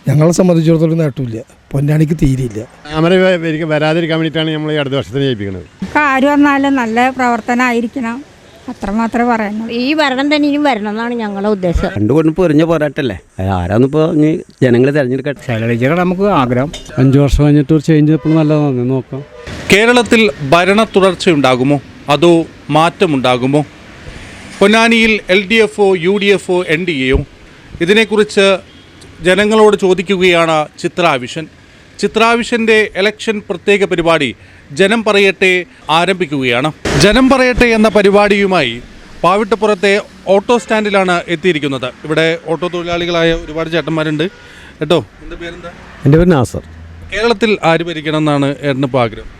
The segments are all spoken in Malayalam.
ഞങ്ങളെ സംബന്ധിച്ചിടത്തോളം നേട്ടമില്ല, പൊന്നാനിക്ക് തീരെയില്ല. വരാതിരിക്കാൻ വേണ്ടിയിട്ടാണ് നമ്മൾ ഈ അടുത്ത വർഷത്തിന് ജയിപ്പിക്കുന്നത്. ആര് വന്നാലും നല്ല പ്രവർത്തനമായിരിക്കണം, അത്രമാത്രമേ പറയാനുള്ളൂ. ഈ ഭരണം തന്നെ ഇനിയും വരണം എന്നാണ് ഞങ്ങളുടെ ഉദ്ദേശം. രണ്ടുകൊണ്ടും പൊരിഞ്ഞ പോരാട്ടല്ലേ, ആരാന്നിപ്പോൾ ജനങ്ങളെ തിരഞ്ഞെടുക്കട്ടെ. ശൈലജയുടെ നമുക്ക് ആഗ്രഹം 5 വർഷം കഴിഞ്ഞിട്ട് ഒരു ചേഞ്ച് ഇപ്പോൾ നല്ലതാണ്, നോക്കാം. കേരളത്തിൽ ഭരണ തുടർച്ചയുണ്ടാകുമോ അതോ മാറ്റമുണ്ടാകുമോ? പൊന്നാനിയിൽ LDFO, UDFO, NDAയോ? ഇതിനെക്കുറിച്ച് ജനങ്ങളോട് ചോദിക്കുകയാണ് ചിത്രാവിഷൻ. ചിത്രാവിഷൻ്റെ ഇലക്ഷൻ പ്രത്യേക പരിപാടി ജനം പറയട്ടെ ആരംഭിക്കുകയാണ്. ജനം പറയട്ടെ എന്ന പരിപാടിയുമായി പാവിട്ടപ്പുറത്തെ ഓട്ടോ സ്റ്റാൻഡിലാണ് എത്തിയിരിക്കുന്നത്. ഇവിടെ ഓട്ടോ തൊഴിലാളികളായ ഒരുപാട് ചേട്ടന്മാരുണ്ട് കേട്ടോ. എൻ്റെ പേരെന്താ? എൻ്റെ പേര് നാസർ. കേരളത്തിൽ ആര് ഭരിക്കണം എന്നാണ് ഏട്ടനിപ്പോൾ ആഗ്രഹം?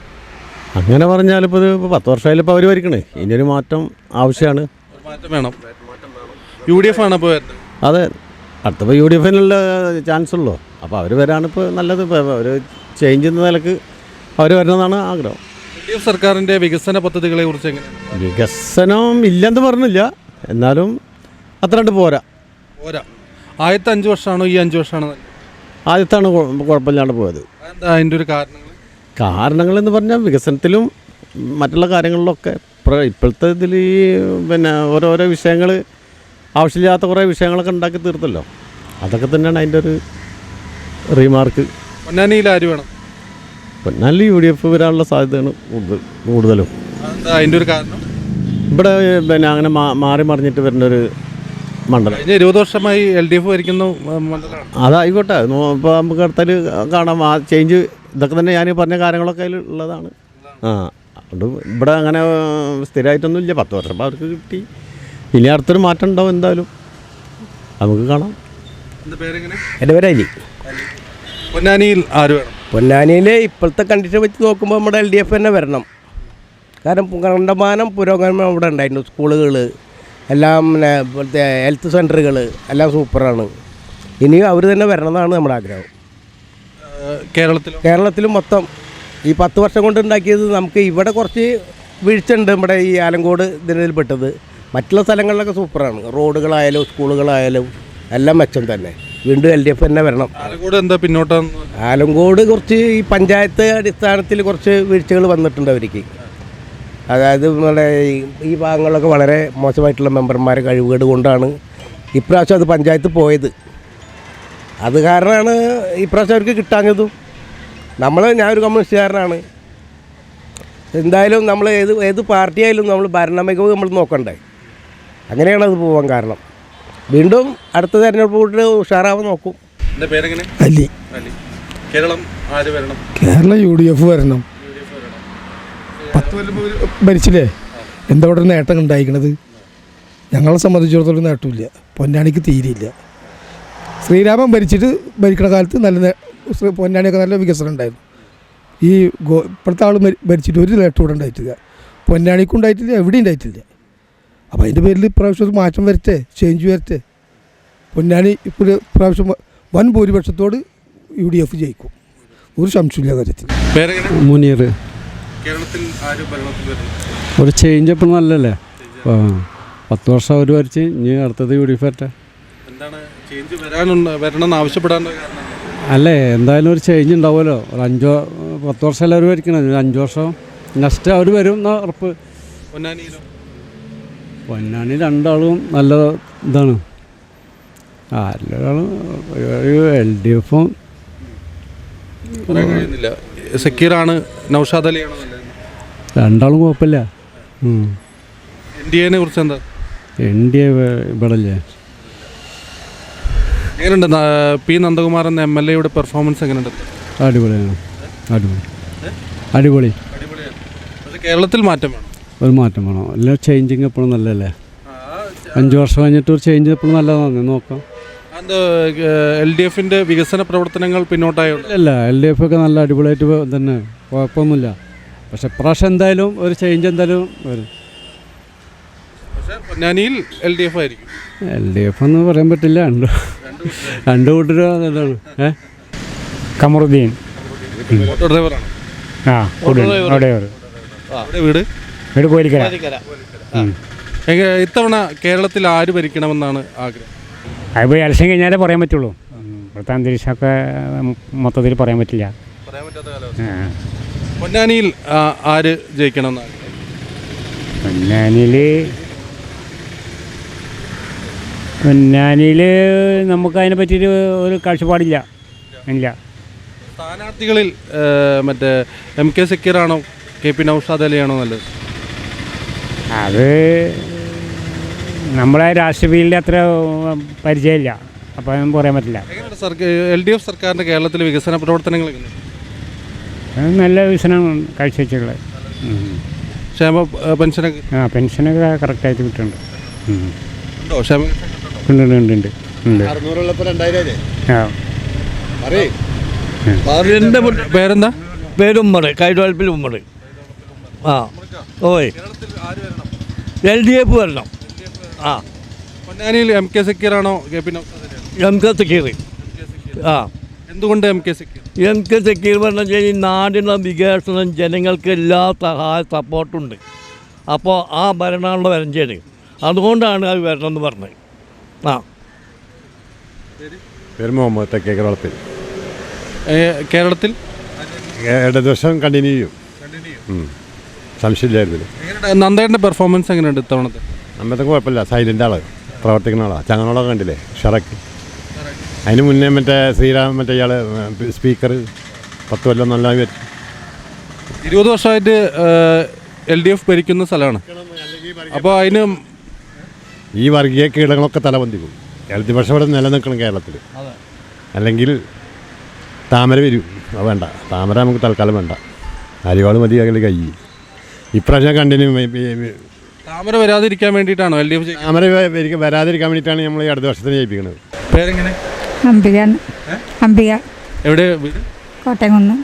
അങ്ങനെ പറഞ്ഞാൽ ഇപ്പോൾ 10 വർഷമായാലും ഇപ്പോൾ അവർ ഭരിക്കണേ, ഇനിയൊരു മാറ്റം ആവശ്യമാണ്. മാറ്റം വേണം. UDF ആണ് ഇപ്പോൾ വരുന്നത്. അതെ, അടുത്തപ്പോൾ UDFനുള്ള ചാൻസ് ഉള്ളൂ. അപ്പോൾ അവർ വരാണിപ്പോൾ നല്ലത്. ഇപ്പോൾ ഒരു ചേഞ്ച് എന്ന നിലക്ക് അവർ വരണമെന്നാണ് ആഗ്രഹം. LDF സർക്കാരിൻ്റെ വികസന പദ്ധതികളെ കുറിച്ച് എങ്ങനെയാണ്? വികസനം ഇല്ലെന്ന് പറഞ്ഞില്ല, എന്നാലും അത്ര കണ്ട് പോരാ. ആദ്യത്തെ 5 വർഷമാണോ ഈ 5 വർഷമാണോ? ആദ്യത്താണ് കുഴപ്പമില്ലാണ്ട് പോയത്. എന്താ അതിൻ്റെ ഒരു കാരണങ്ങളെന്ന് പറഞ്ഞാൽ വികസനത്തിലും മറ്റുള്ള കാര്യങ്ങളിലൊക്കെ ഇപ്പോഴത്തെ ഇതിൽ ഈ ഓരോരോ വിഷയങ്ങൾ, ആവശ്യമില്ലാത്ത കുറേ വിഷയങ്ങളൊക്കെ ഉണ്ടാക്കി തീർത്തല്ലോ. അതൊക്കെ തന്നെയാണ് അതിൻ്റെ ഒരു റീമാർക്ക്. പൊന്നാനിയിൽ ആര് വേണം? പൊന്നാനിൽ UDF വരാനുള്ള സാധ്യതയാണ് കൂടുതലും. അതിൻ്റെ ഒരു കാരണം ഇവിടെ അങ്ങനെ മാറി മറിഞ്ഞിട്ട് വരുന്നൊരു മണ്ഡലം. 20 വർഷമായി LDF ഭരിക്കുന്ന മണ്ഡലമാണ്. അതായിക്കോട്ടെ, ഇപ്പോൾ നമുക്ക് അടുത്താൽ കാണാം. ആ ചേഞ്ച് ഇതൊക്കെ തന്നെ ഞാൻ പറഞ്ഞ കാര്യങ്ങളൊക്കെ അതിൽ ഉള്ളതാണ്. അതുകൊണ്ട് ഇവിടെ അങ്ങനെ സ്ഥിരമായിട്ടൊന്നും ഇല്ല. 10 വർഷം അവർക്ക് കിട്ടി, ഇനി അടുത്തൊരു മാറ്റം ഉണ്ടാവും എന്തായാലും, നമുക്ക് കാണാം. എൻ്റെ പേര് അലി. പൊന്നാനിയിൽ ആര് വേണം? പൊന്നാനിയിൽ ഇപ്പോഴത്തെ കണ്ടീഷൻ വെച്ച് നോക്കുമ്പോൾ നമ്മുടെ LDF തന്നെ വരണം. കാരണം കണ്ടമാനം പുരോഗമനം ഇവിടെ ഉണ്ടായിരുന്നു. സ്കൂളുകൾ എല്ലാം, ഇപ്പോഴത്തെ ഹെൽത്ത് സെൻ്ററുകൾ എല്ലാം സൂപ്പറാണ്. ഇനിയും അവർ തന്നെ വരണം എന്നാണ് നമ്മുടെ ആഗ്രഹം. കേരളത്തിലും മൊത്തം ഈ 10 വർഷം കൊണ്ട് ഉണ്ടാക്കിയത് നമുക്ക് ഇവിടെ കുറച്ച് വീഴ്ചയുണ്ട്. നമ്മുടെ ഈ ആലങ്കോട് ഇതിൽ പെട്ടത്. മറ്റുള്ള സ്ഥലങ്ങളിലൊക്കെ സൂപ്പറാണ്. റോഡുകളായാലും സ്കൂളുകളായാലും എല്ലാം മെച്ചം തന്നെ. വീണ്ടും LDF തന്നെ വരണം. ആലങ്കോട് എന്താ പിന്നോട്ടാണ്? ആലങ്കോട് കുറച്ച് ഈ പഞ്ചായത്ത് അടിസ്ഥാനത്തിൽ കുറച്ച് വീഴ്ചകൾ വന്നിട്ടുണ്ട് അവർക്ക്. അതായത് നമ്മുടെ ഈ ഭാഗങ്ങളിലൊക്കെ വളരെ മോശമായിട്ടുള്ള മെമ്പർമാരെ കഴിവുകേട് കൊണ്ടാണ് ഇപ്രാവശ്യം അത് പഞ്ചായത്ത് പോയത്. അത് കാരണമാണ് ഇപ്രാവശ്യം അവർക്ക് കിട്ടാഞ്ഞതും. ഞാനൊരു കമ്മ്യൂണിസ്റ്റുകാരനാണ്. എന്തായാലും നമ്മൾ ഏത് പാർട്ടിയായാലും നമ്മൾ ഭരണമികവ് നമ്മൾ നോക്കണ്ടേ. അങ്ങനെയാണ് അത് പോകാൻ കാരണം. വീണ്ടും അടുത്ത തെരഞ്ഞെടുപ്പ് കൂട്ടി ഉഷാറാവാൻ നോക്കും. അലി. കേരളം ആര് വരണം? കേരളം UDF വരണം. 10 കൊല്ലം ഭരിച്ചില്ലേ, എന്താ ഇവിടെ ഒരു നേട്ടം ഉണ്ടായിരിക്കണത്? ഞങ്ങളെ സംബന്ധിച്ചിടത്തോളം നേട്ടമില്ല, പൊന്നാനിക്ക് തീരെയില്ല. ശ്രീരാമൻ ഭരിക്കണ കാലത്ത് നല്ല പൊന്നാനിയൊക്കെ നല്ല വികസനം ഉണ്ടായിരുന്നു. ഈ ഇപ്പോഴത്തെ ആൾ ഭരിച്ചിട്ട് ഒരു നേട്ടം ഇവിടെ ഉണ്ടായിട്ടില്ല, പൊന്നാനിക്കും ഉണ്ടായിട്ടില്ല, എവിടെയും ഉണ്ടായിട്ടില്ല. അപ്പോൾ അതിൻ്റെ പേരിൽ ഇപ്രാവശ്യം മാറ്റം വരട്ടെ, ചേഞ്ച് വരട്ടെ. പൊന്നാനി ഇപ്പോൾ ഇപ്രാവശ്യം വൻ ഭൂരിപക്ഷത്തോട് UDF ജയിക്കും, ഒരു സംശയമില്ല കാര്യത്തിൽ. മുനീർ. കേരളത്തിൽ ആര് ഭരണത്തിൽ വരുന്നു? ഒരു ചേഞ്ച് ഇപ്പോൾ നല്ലല്ലേ. 10 വർഷം അവർ ഭരിച്ച്, ഇനി അടുത്തത് UDF വരട്ടെ. എന്താണ് ചേഞ്ച് വരണം ആവശ്യപ്പെടാനുള്ള കാരണം? അല്ലേ, എന്തായാലും ഒരു ചേഞ്ച് ഉണ്ടാവുമല്ലോ. ഒരു 10 വർഷം എല്ലാവരും ഭരിക്കണം, 5 വർഷം നെക്സ്റ്റ് അവർ വരും എന്നാ ഉറപ്പ്. പൊന്നാനി രണ്ടാളും നല്ല ഇതാണ്. ആരെല്ലാളും LDFും സക്കീറാണ്, നൗഷാദ് അലിയാണോ? രണ്ടാളും കുഴപ്പമില്ല. NDAനെ കുറിച്ച് എന്താ? NDA ഇവിടെ അല്ലേ. എങ്ങനെയുണ്ട് P. നന്ദകുമാർ എന്ന MLAയുടെ പെർഫോമൻസ് എങ്ങനെയുണ്ട്? അടിപൊളിയാണ്, അടിപൊളി. പക്ഷേ കേരളത്തിൽ മാറ്റം വേണം, ഒരു മാറ്റം വേണം. എല്ലാം ചേഞ്ചിങ് എപ്പോഴും നല്ലതല്ലേ. 5 വർഷം കഴിഞ്ഞിട്ട് ഒരു ചേഞ്ച് എപ്പോഴും നല്ലതാണ്, നോക്കാം. LDFൻ്റെ വികസന പ്രവർത്തനങ്ങൾ പിന്നോട്ടായോ? അല്ല, LDF ഒക്കെ നല്ല അടിപൊളിയായിട്ട് തന്നെ, കുഴപ്പമൊന്നുമില്ല. പക്ഷെ ഇപ്രാവശ്യം എന്തായാലും ഒരു ചേഞ്ച് എന്തായാലും വരും. പൊന്നാനിയിൽ LDF ആയിരിക്കും. LDF എന്ന് പറയാൻ പറ്റില്ല, രണ്ട് കൂട്ടരും എന്താണ്. കമറുദ്ദീൻ ഓട്ടോ ഡ്രൈവറാണ്. വീട് കോരിക്കര. ഇത്തവണ കേരളത്തിൽ ആര് ഭരിക്കണമെന്നാണ് ആഗ്രഹം? അതിപ്പോൾ ഇലക്ഷൻ കഴിഞ്ഞാലേ പറയാൻ പറ്റുള്ളൂ. ഇപ്പോഴത്തെ അന്തരീക്ഷമൊക്കെ മൊത്തത്തിൽ പറയാൻ പറ്റില്ല. പറയാൻ പറ്റാത്ത കാലാവസ്ഥ. പൊന്നാനിയിൽ ആര് ജയിക്കണം എന്നാണ്? പൊന്നാനിയിൽ നമുക്ക് അതിനെ പറ്റിയൊരു ഒരു കാഴ്ചപ്പാടില്ല. ഇല്ല. സ്ഥാനാർത്ഥികളിൽ മറ്റേ MK സക്കീറാണോ KP നൗഷാദ് അലിയാണോ നല്ലത്? അത് നമ്മളെ രാഷ്ട്രീയത്തിൽ അത്ര പരിചയമില്ല, അപ്പോൾ ഒന്നും പറയാൻ പറ്റില്ല. LDF സർക്കാരിൻ്റെ കേരളത്തിലെ വികസന പ്രവർത്തനങ്ങൾ എങ്ങനെയാണ്? നല്ല വികസനം കാഴ്ചവെച്ചുള്ളത്. ക്ഷേമ പെൻഷനൊക്കെ പെൻഷനൊക്കെ കറക്റ്റായിട്ട് കിട്ടുന്നുണ്ട്. ഉണ്ടോ? ക്ഷേമ ഉണ്ട്. എൻ്റെ പേരെന്താ? പേരുമ്മറ്, കൈതോൽപ്പിൽ ഉമ്മറ്. ആ ഓയ് LDF വരണം. ആ പൊന്നാനിയിൽ MK സക്കീറാണോ KP Naushad അലിയാണോ? MK Zakir. ആ എന്തുകൊണ്ട് MK സക്കീർ? MK സക്കീർ പറഞ്ഞാൽ ഈ നാടിൻ്റെ വികസനം ജനങ്ങൾക്ക് എല്ലാ സപ്പോർട്ടുണ്ട്. അപ്പോൾ ആ ഭരണമാണല്ലോ വരഞ്ചേന്, അതുകൊണ്ടാണ് അത് വരണമെന്ന് പറഞ്ഞത്. ആ പേര് മുഹമ്മദ് തെക്കേ കേരളത്തിൽ. കേരളത്തിൽ ഇടതുവർഷം കണ്ടിന്യൂ ചെയ്യും. സംശയമില്ലായിരുന്നു. നന്ദേട്ടൻ്റെ പെർഫോമൻസ് എങ്ങനെയുണ്ട് ഇത്തവണത്തെ? അമ്പത്തെ കുഴപ്പമില്ല. സൈലൻ്റ് ആള്, പ്രവർത്തിക്കുന്ന ആളാണ്. ചങ്ങനോളൊക്കെ കണ്ടില്ലേ, ഷറക്ക്. അതിന് മുന്നേ മറ്റേ ശ്രീരാം മറ്റേ ഇയാൾ സ്പീക്കർ 10 കൊല്ലം നല്ല 20 വർഷമായിട്ട് LDF ഭരിക്കുന്ന സ്ഥലമാണ്. അപ്പോൾ അതിന് ഈ വർഗീയ കീടങ്ങളൊക്കെ തലപന്തിക്കും. ഇടതുപക്ഷം ഇവിടെ നിലനിൽക്കണം കേരളത്തിൽ. അല്ലെങ്കിൽ താമര വരും. അത് വേണ്ട, താമര നമുക്ക് തൽക്കാലം വേണ്ട. അരിവാൾ മതി അതിൽ കൈ. ഇപ്രാവശ്യം കണ്ടിന്യൂ. താമര വരാതിരിക്കാൻ വേണ്ടിയിട്ടാണോ LDF? താമര വരാതിരിക്കാൻ വേണ്ടിയിട്ടാണ് നമ്മൾ ഈ ഇടതുപക്ഷത്തിന് ജയിപ്പിക്കുന്നത്. പേരെങ്ങനെ? അംബിക. എവിടെ വീട്? കോട്ടയംകുന്ന്.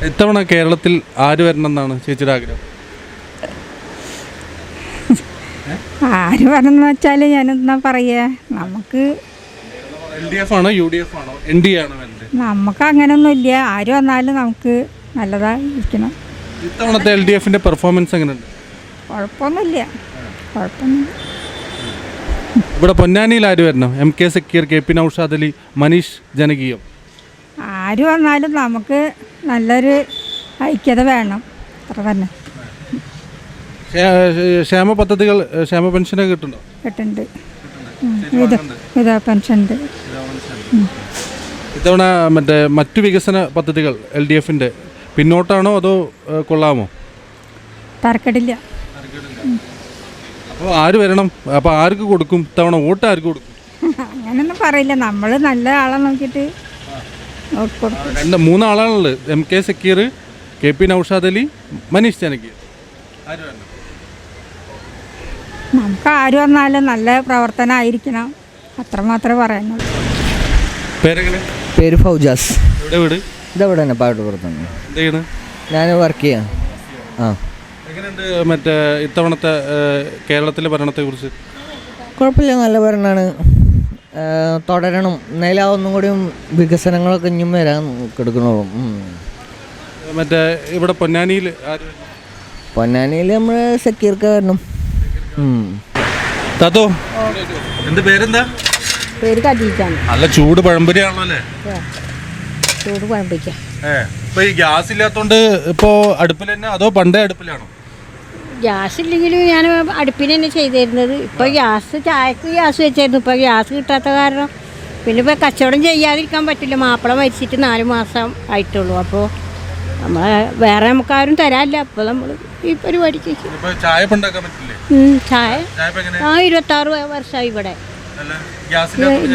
ഇത്തവണ കേരളത്തിൽ ആര് വരണം എന്നാണ് ചേച്ചിയുടെ ആഗ്രഹം? ആര് വരണമെന്ന് വെച്ചാൽ ഞാനെന്താ പറയുക, നമുക്ക് LDF ആണോ UDF ആണോ NDA ആണോ വേണ്ടത്? നമുക്ക് അങ്ങനെയൊന്നുമില്ല. ആര് വന്നാലും നമുക്ക് നല്ലതായിരിക്കണം. ഇത്തവണത്തെ LDFൻ്റെ പെർഫോമൻസ് എങ്ങനെയുണ്ട്? കുഴപ്പമൊന്നുമില്ല. ഇവിടെ പൊന്നാനിയിൽ ആര് വരണം? MK Zakir, KP Naushad Ali, Manish ജനകീയം? ആര് വന്നാലും നമുക്ക് നല്ലൊരു ഐക്യത വേണം, അത്ര തന്നെ. ക്ഷേമ പദ്ധതികൾ, ക്ഷേമ പെൻഷനൊക്കെ കിട്ടുന്നുണ്ടോ? കിട്ടുന്നുണ്ട്. ഇതാ പെൻഷൻ ഉണ്ട്. ഇത്തവണ മറ്റു വികസന പദ്ധതികൾ LDFൻ്റെ പിന്നോട്ടാണോ അതോ കൊള്ളാമോ? തരക്കെടില്ല. അപ്പോൾ ആര് വരണം? അപ്പോൾ ആർക്ക് കൊടുക്കും ഇത്തവണ? വോട്ട് ആർക്ക് കൊടുക്കും? അങ്ങനെയൊന്നും പറയില്ല. നമ്മൾ നല്ല ആളെ നോക്കിയിട്ട് വോട്ട് കൊടുക്കും. 3 ആളാണുള്ളത്. MK Zakir, KP Naushad Ali, Manish ജനകീയം. ആര് വരണം? നമുക്ക് ആര് വന്നാലും നല്ല പ്രവർത്തനമായിരിക്കണം, അത്രമാത്രമേ പറയാനുള്ളൂ. പേരെങ്ങനെ? പേര് ഫൗജാസ്. എവിടെ വീട്? ഇതെവിടെ തന്നെ പാട്ടുപുറത്താണ്. എന്താണ്? ഞാൻ വർക്ക് ചെയ്യാം. ആ എങ്ങനെയുണ്ട് ഇത്തവണത്തെ കേരളത്തിലെ ഭരണത്തെക്കുറിച്ച്? കുഴപ്പമില്ല, നല്ല ഭരണമാണ്. തുടരണം. എന്നാലും ഒന്നും കൂടി വികസനങ്ങളൊക്കെ ഇനിയും വരാൻ കിടക്കണോളും. ഇവിടെ പൊന്നാനിയിൽ പൊന്നാനിയിൽ നമ്മൾ സക്കീർക്ക് വരണം. താത്തോ, എന്ത് പേരെന്താ? പേര് കടീക്കാണ്. നല്ല ചൂട് പഴംപൊരിയാണല്ലോ അല്ലേ? ചൂട് പഴംപൊരിക്കാം. ഇപ്പോൾ ഈ ഗ്യാസ് ഇല്ലാത്തതുകൊണ്ട് ഇപ്പോൾ അടുപ്പിൽ തന്നെ അതോ പണ്ടേ അടുപ്പിലാണോ? ഗ്യാസ് ഇല്ലെങ്കിലും ഞാൻ അടുപ്പിന് തന്നെ ചെയ്തിരുന്നത്. ഇപ്പോൾ ചായക്ക് ഗ്യാസ് വെച്ചായിരുന്നു. ഇപ്പോൾ ഗ്യാസ് കിട്ടാത്ത കാരണം പിന്നെ ഇപ്പോൾ കച്ചവടം ചെയ്യാതിരിക്കാൻ പറ്റില്ല. മാപ്പിള മരിച്ചിട്ട് 4 മാസം ആയിട്ടുള്ളൂ. അപ്പോൾ വേറെ നമുക്കാരും തരാനില്ല. അപ്പോൾ നമ്മൾ ഈ പരിപാടിക്ക് ചായ ഉണ്ടാക്കാൻ പറ്റില്ലേ? ചായ 26 വർഷമായി ഇവിടെ.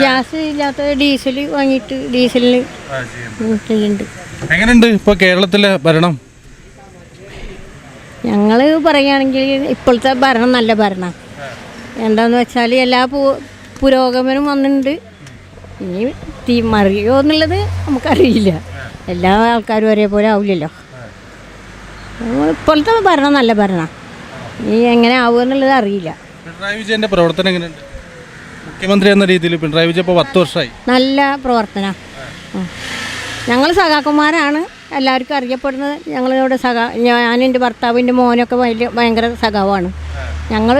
ഗ്യാസ് ഇല്ലാത്ത ഡീസൽ വാങ്ങിയിട്ട് ഡീസലിന് ചെയ്യുന്നുണ്ട്. എങ്ങനെയുണ്ട് ഇപ്പോൾ കേരളത്തിലെ ഭരണം? ഞങ്ങൾ പറയുകയാണെങ്കിൽ ഇപ്പോഴത്തെ ഭരണം നല്ല ഭരണമാണ്. എന്താണെന്ന് വെച്ചാൽ എല്ലാ പുരോഗമനം വന്നിട്ടുണ്ട്. ഇനി മറിയോ എന്നുള്ളത് നമുക്കറിയില്ല. എല്ലാ ആൾക്കാരും ഒരേപോലെ ആവില്ലല്ലോ. ഇപ്പോഴത്തെ ഭരണം നല്ല ഭരണമാണ്. ഇനി എങ്ങനെ ആവുക എന്നുള്ളത് അറിയില്ല. പിണറായി വിജയൻ്റെ പ്രവർത്തനം എങ്ങനെയുണ്ട്? മുഖ്യമന്ത്രി എന്ന രീതിയിൽ പിണറായി വിജയൻ ഇപ്പോൾ 10 വർഷമായി. നല്ല പ്രവർത്തനം. ഞങ്ങൾ സഖാക്കന്മാരാണ് എല്ലാവർക്കും അറിയപ്പെടുന്നത്. ഞങ്ങളിവിടെ ഞാൻ എൻ്റെ ഭർത്താവിൻ്റെ മോനൊക്കെ ഭയങ്കര സഖാവാണ്. ഞങ്ങൾ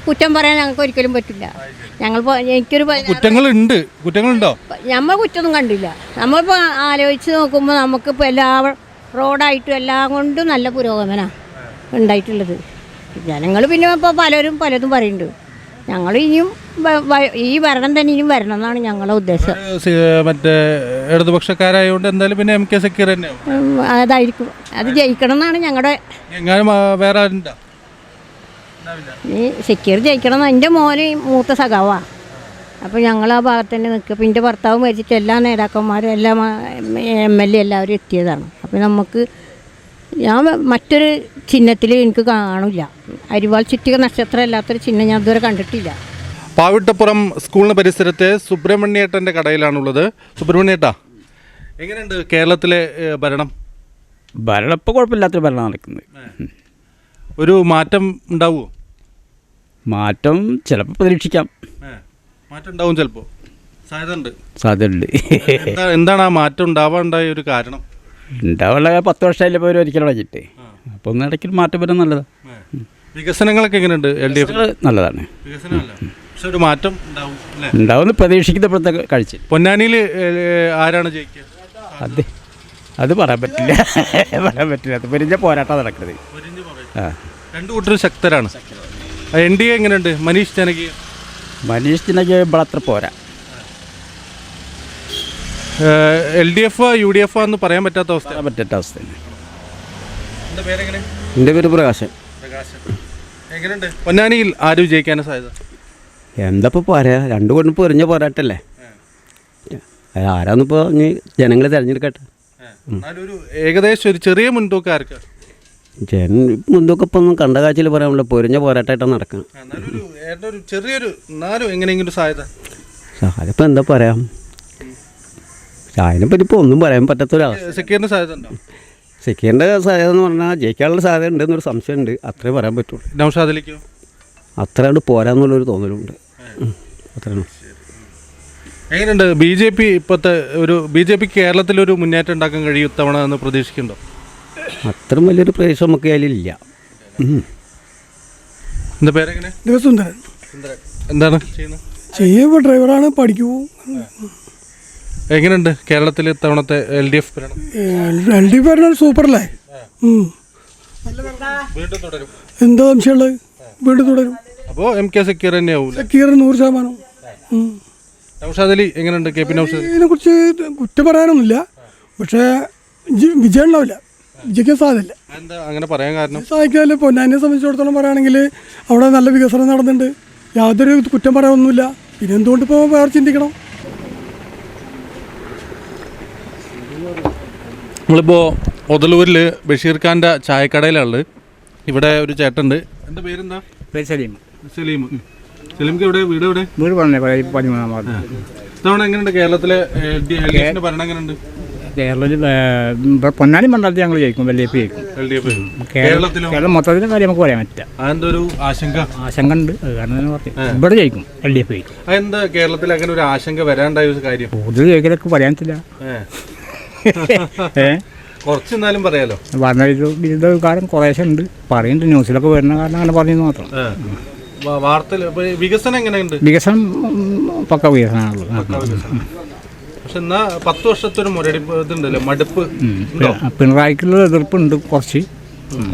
കുറ്റം പറയാൻ ഞങ്ങൾക്ക് ഒരിക്കലും പറ്റില്ല. ഞങ്ങൾ കുറ്റങ്ങളുണ്ടോ? നമ്മൾ കുറ്റമൊന്നും കണ്ടില്ല. നമ്മളിപ്പോൾ ആലോചിച്ച് നോക്കുമ്പോൾ നമുക്കിപ്പോൾ എല്ലാ റോഡായിട്ടും എല്ലാം കൊണ്ടും നല്ല പുരോഗമനമാണ് ഉണ്ടായിട്ടുള്ളത്. ജനങ്ങൾ പിന്നെ ഇപ്പോൾ പലതും പറയുന്നുണ്ട്. ഞങ്ങൾ ഇനിയും ഈ ഭരണം തന്നെ ഇനിയും വരണം എന്നാണ് ഞങ്ങളുടെ ഉദ്ദേശം. മറ്റേ ഇടതുപക്ഷക്കാരായതുകൊണ്ട് എന്തായാലും പിന്നെ MK സക്കീർ തന്നെയാവും. അതായിരിക്കും, അത് ജയിക്കണം എന്നാണ് ഞങ്ങളുടെ. വേറെ ആരുണ്ടോ? ഈ സക്കീർ ജയിക്കണം എന്ന് എൻ്റെ മോന് മൂത്ത സഖാവാണ്. അപ്പോൾ ഞങ്ങൾ ആ ഭാഗത്ത് തന്നെ നിൽക്കുക. അപ്പോൾ എൻ്റെ ഭർത്താവ് മരിച്ചിട്ട് എല്ലാ നേതാക്കന്മാരും എല്ലാ MLA എല്ലാവരും എത്തിയതാണ്. അപ്പോൾ നമുക്ക് ഞാൻ മറ്റൊരു ചിഹ്നത്തിൽ എനിക്ക് കാണില്ല. അരിവാൾ ചുറ്റിക നക്ഷത്രം അല്ലാത്തൊരു ചിഹ്നം ഞാൻ ഇതുവരെ കണ്ടിട്ടില്ല. പാവിട്ടപ്പുറം സ്കൂളിന് പരിസരത്തെ സുബ്രഹ്മണ്യേട്ടൻ്റെ കടയിലാണുള്ളത്. സുബ്രഹ്മണ്യേട്ടാ, എങ്ങനെയുണ്ട് കേരളത്തിലെ ഭരണം? ഭരണം ഇപ്പോൾ കുഴപ്പമില്ലാത്തൊരു ഭരണം നടക്കുന്നത്. ഒരു മാറ്റം ഉണ്ടാവുമോ? മാറ്റം ചിലപ്പോൾ പ്രതീക്ഷിക്കാം. മാറ്റം ഉണ്ടാവും, ചിലപ്പോൾ സാധ്യതയുണ്ട്. എന്താണ് ആ മാറ്റം ഉണ്ടാവാണ്ടായ ഒരു കാരണം? ഉണ്ടാവുള്ള 10 വർഷമായില്ലേ ഇപ്പോൾ ഒരിക്കലും അടച്ചിട്ട്. അപ്പോൾ ഒന്ന് ഇടയ്ക്ക് മാറ്റം വരാൻ നല്ലതാണ്. വികസനങ്ങളൊക്കെ എങ്ങനെയുണ്ട്? LDF നല്ലതാണ്. പക്ഷെ ഒരു മാറ്റം ഉണ്ടാവുമെന്ന് പ്രതീക്ഷിക്കുന്ന ഇപ്പോഴത്തെ കാഴ്ച. പൊന്നാനിയിൽ ആരാണ് ജയിക്കുക? അത് പറയാൻ പറ്റില്ല. അത് പൊരിഞ്ഞ പോരാട്ടം നടക്കുന്നത്. രണ്ടു കൂട്ടരും ശക്തരാണ്. NDA എങ്ങനെയുണ്ട്? മനീഷ് ജനകീയ ഇവിടെ അത്ര പോരാ. LDF UDF എന്ന് പറയാൻ പറ്റാത്ത അവസ്ഥ. എൻ്റെ പേര് പ്രകാശൻ. എങ്ങനെയുണ്ട് പൊന്നാനിയിൽ ആര് ജയിക്കാനാണ് സാധ്യത? എന്താ ഇപ്പോൾ പറയാ, രണ്ടു കൊണ്ടും പൊരിഞ്ഞ പോരാട്ടല്ലേ. ആരാന്നിപ്പോൾ ജനങ്ങളെ തിരഞ്ഞെടുക്കട്ടെ. ഏകദേശം ഒരു ചെറിയ മുൻതൂക്കം ആർക്കാ? മുൻതൂക്കം ഇപ്പം ഒന്നും കണ്ട കാഴ്ചയിൽ പറയാമല്ലോ. പൊരിഞ്ഞ പോരാട്ടമായിട്ടാണ് നടക്കണം. ചെറിയൊരു എങ്ങനെയെങ്കിലും സാധ്യത ഇപ്പം എന്താ പറയാ, അതിനെപ്പറ്റി ഇപ്പോൾ ഒന്നും പറയാൻ പറ്റാത്തൊരവസ്ഥ. സക്കീറിന് സാധ്യത ഉണ്ടോ? സക്കീറിൻ്റെ സാധ്യത എന്ന് പറഞ്ഞാൽ ജയിക്കാനുള്ള സാധ്യത ഉണ്ടെന്നൊരു സംശയമുണ്ട്. അത്രേ പറയാൻ പറ്റുള്ളൂ. നൗഷാദ് അലിക്കോ? അത്ര കൊണ്ട് പോരാന്നുള്ളൊരു തോന്നലുണ്ട്. അത്രയാണ്. എങ്ങനെയുണ്ട് BJP ഇപ്പോഴത്തെ BJP കേരളത്തിലൊരു മുന്നേറ്റം ഉണ്ടാക്കാൻ കഴിയും ഇത്തവണ എന്ന് പ്രതീക്ഷിക്കുന്നുണ്ടോ? അത്ര വലിയൊരു പ്രദേശം നമുക്ക് അതിലില്ല. എന്താ പേരെങ്ങനെ? സുന്ദരൻ. എന്താണ് ചെയ്യുന്നത്? ചെയ്യുമ്പോൾ ഡ്രൈവറാണ്, പഠിക്കൂ. എങ്ങനെയുണ്ട് കേരളത്തിൽ ഇത്തവണത്തെ LDF ഭരണം? LDF ഭരണം സൂപ്പറല്ലേ. വീണ്ടും തുടരും. എന്താ സംശയമുള്ളത്? വീണ്ടും തുടരും. അപ്പോൾ MK സക്കീർ തന്നെയാവും. സക്കീർ 100%. നൗഷാദ് അലി എങ്ങനെയുണ്ട്? KP നൗഷാദ് ഇതിനെ കുറിച്ച് കുറ്റം പറയാനൊന്നുമില്ല. പക്ഷേ വിജയം ഉണ്ടാവില്ല, വിജയിക്കാൻ സാധ്യതയില്ല. എന്താ അങ്ങനെ പറയാൻ കാരണം? സാധിക്കില്ല. പൊന്നാനിയെ സംബന്ധിച്ചിടത്തോളം പറയുകയാണെങ്കിൽ അവിടെ നല്ല വികസനം നടന്നിട്ടുണ്ട്. യാതൊരു കുറ്റം പറയാനൊന്നുമില്ല. പിന്നെ എന്തുകൊണ്ട് ഇപ്പോൾ വേറെ ചിന്തിക്കണം? നമ്മളിപ്പോൾ ഒതലൂരിൽ ബഷീർ ഖാൻ്റെ ചായക്കടയിലുള്ളത്. ഇവിടെ ഒരു ചേട്ടനുണ്ട്. എൻ്റെ പേരെന്താ? സലീംക്ക് എവിടെ വീട്? എവിടെ വീട്? 13-ാം വാർഡ്. ഇത്തവണ എങ്ങനെയുണ്ട് കേരളത്തിലെ ഭരണം? എങ്ങനെയുണ്ട് കേരളത്തിൽ? പൊന്നാനി മണ്ഡലത്തിൽ ഞങ്ങൾ ജയിക്കും, LDF ജയിക്കും. കേരളം മൊത്തത്തിലും കാര്യം നമുക്ക് പറയാൻ പറ്റില്ല. അതെന്താ ഒരു ആശങ്ക ഉണ്ട്. അത് കാരണം പറഞ്ഞു ഇവിടെ ജയിക്കും, LDF ജയിക്കും. അതെന്താ കേരളത്തിൽ അങ്ങനെ ഒരു ആശങ്ക വരാണ്ടായ ഒരു കാര്യം? കൂടുതൽ ജയിക്കലൊക്കെ പറയാൻ പറ്റില്ല. കുറച്ചെന്നാലും പറയാലോ. പറഞ്ഞ കാര്യം കുറേശ്ശെ ഉണ്ട്, പറയുന്നുണ്ട്. ന്യൂസിലൊക്കെ വരുന്ന കാരണം അങ്ങനെ പറഞ്ഞത് മാത്രം. വാർത്തയിൽ വികസനം എങ്ങനെയുണ്ട്? വികസനം പക്ക വികസനമാണുള്ളത്. പക്ഷെ എന്നാ 10 വർഷത്തെ ഒരു മുരടിപ്പുണ്ടല്ലോ, മടുപ്പ്. പിണറായിക്കുള്ള എതിർപ്പുണ്ട് കുറച്ച്.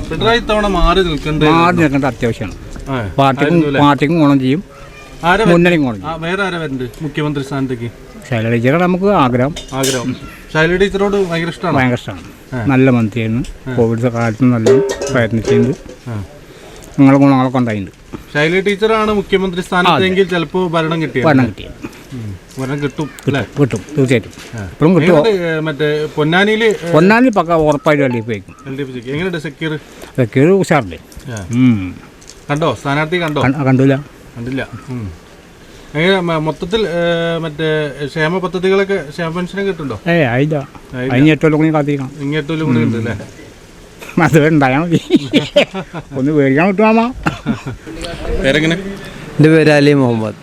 പിണറായി തവണ മാറി നിൽക്കേണ്ട അത്യാവശ്യമാണ്. പാർട്ടിക്കും ഗുണം ചെയ്യും, മുന്നണിക്കും ഗുണം ചെയ്യും. വേറെ ആരാ വരുന്നുണ്ട് മുഖ്യമന്ത്രി സ്ഥാനത്തേക്ക്? ശൈലജ ടീച്ചറാണ് നമുക്ക് ആഗ്രഹം. ശൈലജ ടീച്ചറോട് ഭയങ്കര ഇഷ്ടമാണ്. നല്ല മന്ത്രിയായിരുന്നു. കോവിഡ് കാലത്ത് നല്ല പ്രയത്നിച്ചിട്ടുണ്ട്. നിങ്ങളുടെ ഗുണങ്ങളൊക്കെ ഉണ്ടായിട്ടുണ്ട്. ശൈലജ ടീച്ചറാണ് മുഖ്യമന്ത്രി സ്ഥാനത്തെങ്കിൽ ചിലപ്പോൾ ഭരണം കിട്ടും. തീർച്ചയായിട്ടും. ഇപ്പോഴും കിട്ടും. മറ്റേ പൊന്നാനിയിൽ പക്ക ഉറപ്പായിട്ട് LDF വയ്ക്കും. എങ്ങനെയുണ്ട് സക്കീർ? സക്കീർ ഉഷാറില്ലേ? കണ്ടോ സ്ഥാനാർത്ഥി? കണ്ടില്ല. മൊത്തത്തിൽ മറ്റേ ക്ഷേമ പദ്ധതികളൊക്കെ ക്ഷേമ പെൻഷനും കിട്ടുന്നുണ്ടോ? ആയില്ല. അതിന് 8 കൊല്ലം കൂടി കാത്തിരിക്കണം. 8 കൊല്ലം കൂടി ഉണ്ടല്ലേ? അത് ഉണ്ടായാൽ മതി. ഒന്ന് മേടിക്കാൻ കിട്ടുമാ. പേരെങ്ങനെ? എൻ്റെ പേര് അലി മുഹമ്മദ്.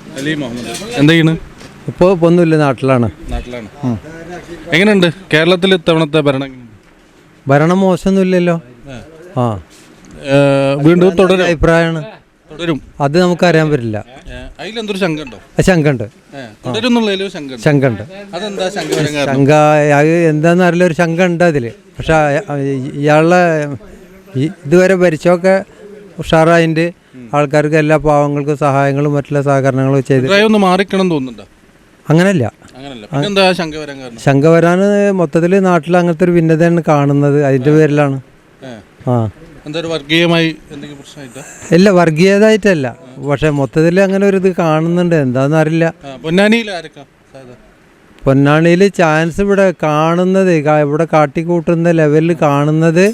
എന്താ ചെയ്യണ്? ഇപ്പോൾ ഒന്നുമില്ല, നാട്ടിലാണ്. എങ്ങനെയുണ്ട് കേരളത്തിൽ ഇത്തവണത്തെ ഭരണം? മോശമൊന്നുമില്ലല്ലോ. വീണ്ടും തുടരും അഭിപ്രായമാണ്. തുടരും. അത് നമുക്കറിയാൻ പറ്റില്ല. അതിലെന്തൊരു ശങ്ക ഉണ്ടോ? ശങ്കുണ്ട്, ശങ്കുണ്ട്. അതെന്താ ശങ്ക വരാൻ കാരണം? ശങ്ക എന്താണെന്ന് അറിയില്ല, ഒരു ശങ്ക ഉണ്ട് അതിൽ. പക്ഷെ ഇയാളുടെ ഇതുവരെ ഭരിച്ചൊക്കെ ഉഷാറായിട്ട് ആൾക്കാർക്ക് എല്ലാ പാവങ്ങൾക്കും സഹായങ്ങളും മറ്റുള്ള സഹകരണങ്ങളും ചെയ്ത് ഒന്ന് മാറിക്കണം തോന്നുന്നുണ്ടോ? അങ്ങനല്ല. ശങ്ക വരാൻ മൊത്തത്തിൽ നാട്ടിൽ അങ്ങനത്തെ ഒരു ഭിന്നതയാണ് കാണുന്നത്. അതിൻ്റെ പേരിലാണ്. ഇല്ല, വർഗീയതായിട്ടല്ല, പക്ഷെ മൊത്തത്തിൽ അങ്ങനെ ഒരു ഇത് കാണുന്നുണ്ട്. എന്താണെന്ന് അറിയില്ല. പൊന്നാണിയിൽ ചാൻസ് ഇവിടെ കാണുന്നത്, ഇവിടെ കാട്ടിക്കൂട്ടുന്ന ലെവലിൽ കാണുന്നത്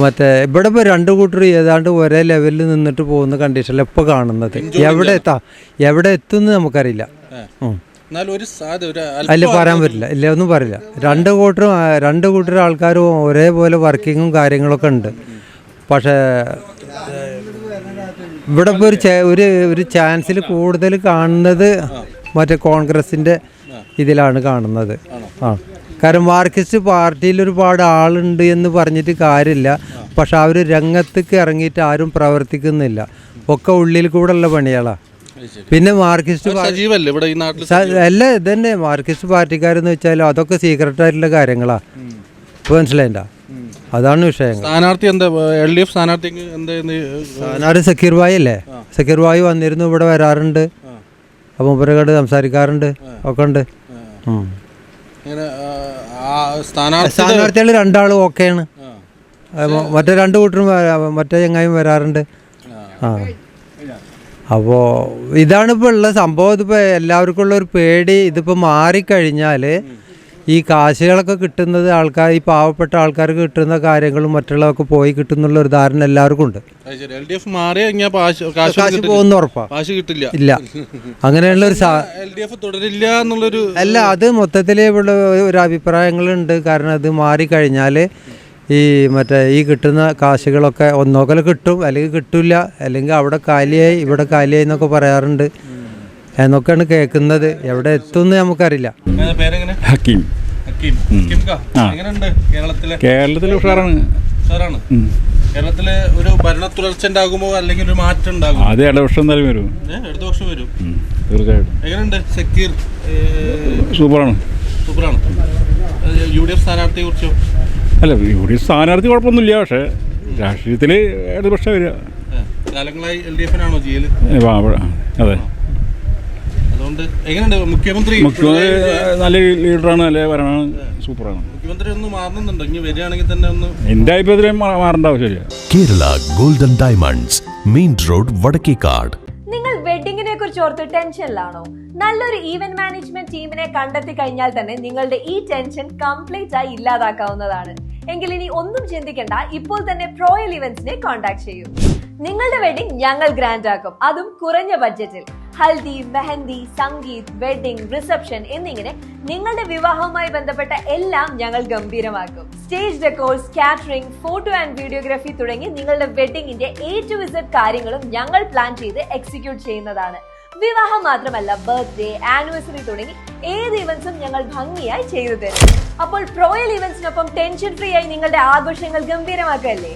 മറ്റേ ഇവിടെ ഇപ്പോൾ 2 കൂട്ടർ ഏതാണ്ട് ഒരേ ലെവലിൽ നിന്നിട്ട് പോകുന്ന കണ്ടീഷനിൽ ഇപ്പോൾ കാണുന്നത്. എവിടെ എത്തുമെന്ന് നമുക്കറിയില്ല. അല്ല, പറയാൻ പറ്റില്ല. ഇല്ല, ഒന്നും പറയില്ല. 2 കൂട്ടർ ആൾക്കാരും ഒരേപോലെ വർക്കിങ്ങും കാര്യങ്ങളൊക്കെ ഉണ്ട്. പക്ഷേ ഇവിടെ ഇപ്പോൾ ഒരു ചാൻസിൽ കൂടുതൽ കാണുന്നത് മറ്റേ കോൺഗ്രസിൻ്റെ ഇതിലാണ് കാണുന്നത്. കാരണം മാർക്സിസ്റ്റ് പാർട്ടിയിൽ ഒരുപാട് ആളുണ്ട് എന്ന് പറഞ്ഞിട്ട് കാര്യമില്ല. പക്ഷെ അവർ രംഗത്തേക്ക് ഇറങ്ങിയിട്ട് ആരും പ്രവർത്തിക്കുന്നില്ല. ഒക്കെ ഉള്ളിൽ കൂടെ ഉള്ള പണികളാണ്. പിന്നെ മാർക്സിസ്റ്റ് അല്ല, ഇതന്നെ മാർക്സിസ്റ്റ് പാർട്ടിക്കാരെന്ന് വെച്ചാൽ അതൊക്കെ സീക്രട്ടായിട്ടുള്ള കാര്യങ്ങളാണ്. ഇപ്പോൾ മനസ്സിലായില്ല, അതാണ് വിഷയം. സ്ഥാനാർത്ഥി സക്കീർ ഭായി അല്ലേ? സക്കീർ ഭായി വന്നിരുന്നു, ഇവിടെ വരാറുണ്ട്, അപ്പം ഇവരോട് സംസാരിക്കാറുണ്ട്, ഒക്കെ ഉണ്ട്. സ്ഥാനാർത്ഥികൾ 2 ഓക്കെയാണ്. മറ്റേ 2 കൂട്ടരും മറ്റേ ചങ്ങായും വരാറുണ്ട്. അപ്പോൾ ഇതാണ് ഇപ്പോൾ ഉള്ള സംഭവം. ഇതിപ്പോൾ എല്ലാവർക്കും ഉള്ളൊരു പേടി. ഇതിപ്പോൾ മാറിക്കഴിഞ്ഞാൽ ഈ കാശുകളൊക്കെ കിട്ടുന്നത് ഈ പാവപ്പെട്ട ആൾക്കാർക്ക് കിട്ടുന്ന കാര്യങ്ങളും മറ്റുള്ളതൊക്കെ പോയി കിട്ടുന്നുള്ള ഒരു ധാരണ എല്ലാവർക്കും ഉണ്ട്. കാശ് പോകുന്ന ഉറപ്പാണ്. ഇല്ല, അങ്ങനെയുള്ള ഒരു അല്ല, അത് മൊത്തത്തിൽ ഇവിടെ ഒരു അഭിപ്രായങ്ങളുണ്ട്. കാരണം അത് മാറിക്കഴിഞ്ഞാൽ ഈ കിട്ടുന്ന കാശുകളൊക്കെ ഒന്നോക്കല് കിട്ടും, അല്ലെങ്കിൽ കിട്ടില്ല, അല്ലെങ്കിൽ അവിടെ കാലിയായി ഇവിടെ കാലിയായി എന്നൊക്കെ പറയാറുണ്ട്. എന്നൊക്കെയാണ് കേൾക്കുന്നത്. എവിടെ എത്തുമെന്ന് നമുക്കറിയില്ല. ഹക്കീം. കേരളത്തിൽ ഉഷാറാണ്. കേരളത്തില് ഒരു ഭരണ തുടർച്ച ഉണ്ടാകുമോ അല്ലെങ്കിൽ ഒരു മാറ്റം ഉണ്ടാകുമോ? അത് അടുത്ത വർഷം എന്തായാലും വരും. അടുത്ത വർഷം വരും തീർച്ചയായിട്ടും. എങ്ങനെയുണ്ട് സക്കീർ? സൂപ്പറാണ്. UDF സ്ഥാനാർത്ഥിയെ കുറിച്ചോ? അല്ല, UDF സ്ഥാനാർത്ഥി കുഴപ്പമൊന്നുമില്ല. പക്ഷേ രാഷ്ട്രീയത്തിൽ അടുത്ത വർഷം വരിക. കാലങ്ങളായി LDF-നാണോ ചെയ്യല്? അതെ. അതുകൊണ്ട് എങ്ങനെയുണ്ട് മുഖ്യമന്ത്രി? നല്ല ലീഡറാണ്, നല്ല ഭരണമാണ്, സൂപ്പറാണ്. മുഖ്യമന്ത്രി ഒന്ന് മാറുന്നുണ്ടോ? ഇനി വരികയാണെങ്കിൽ തന്നെ ഒന്ന് എൻ്റെ അഭിപ്രായത്തിൽ മാറേണ്ട ആവശ്യമില്ല. Kerala golden diamonds, main road, Vadakkekad. നിങ്ങൾ വെഡിങ്ങിനെ കുറിച്ച് ഓർത്ത് ടെൻഷനിലാണോ? നല്ലൊരു ഈവന്റ് മാനേജ്മെന്റ് ടീമിനെ കണ്ടെത്തി കഴിഞ്ഞാൽ തന്നെ നിങ്ങളുടെ ഈ ടെൻഷൻ കംപ്ലീറ്റ് ആയി ഇല്ലാതാക്കാവുന്നതാണ്. എങ്കിൽ ഇനി ഒന്നും ചിന്തിക്കേണ്ട, ഇപ്പോൾ തന്നെ പ്രോയൽ ഇവന്റ്സിനെ കോൺടാക്ട് ചെയ്യൂ. നിങ്ങളുടെ വെഡിങ് ഞങ്ങൾ ഗ്രാൻഡ് ആക്കും, അതും കുറഞ്ഞ ബഡ്ജറ്റിൽ. ഹൽദി, മെഹന്തി, സംഗീത്, വെഡിങ്, റിസപ്ഷൻ എന്നിങ്ങനെ നിങ്ങളുടെ വിവാഹവുമായി ബന്ധപ്പെട്ട എല്ലാം ഞങ്ങൾ ഗംഭീരമാക്കും. Stage decors, catering, photo and videography തുടങ്ങി നിങ്ങളുടെ വെഡിങ്ങിന്റെ A to Z കാര്യങ്ങളും ഞങ്ങൾ പ്ലാൻ ചെയ്ത് എക്സിക്യൂട്ട് ചെയ്യുന്നതാണ്. വിവാഹം മാത്രമല്ല, ബർത്ത്ഡേ, ആനിവേഴ്സറി തുടങ്ങി ഏത് ഇവന്റ്സും ഞങ്ങൾ ഭംഗിയായി ചെയ്തു തരും. അപ്പോൾ പ്രോയൽ ഇവന്റ്സിനൊപ്പം ടെൻഷൻ ഫ്രീ ആയി നിങ്ങളുടെ ആഘോഷങ്ങൾ ഗംഭീരമാക്കല്ലേ?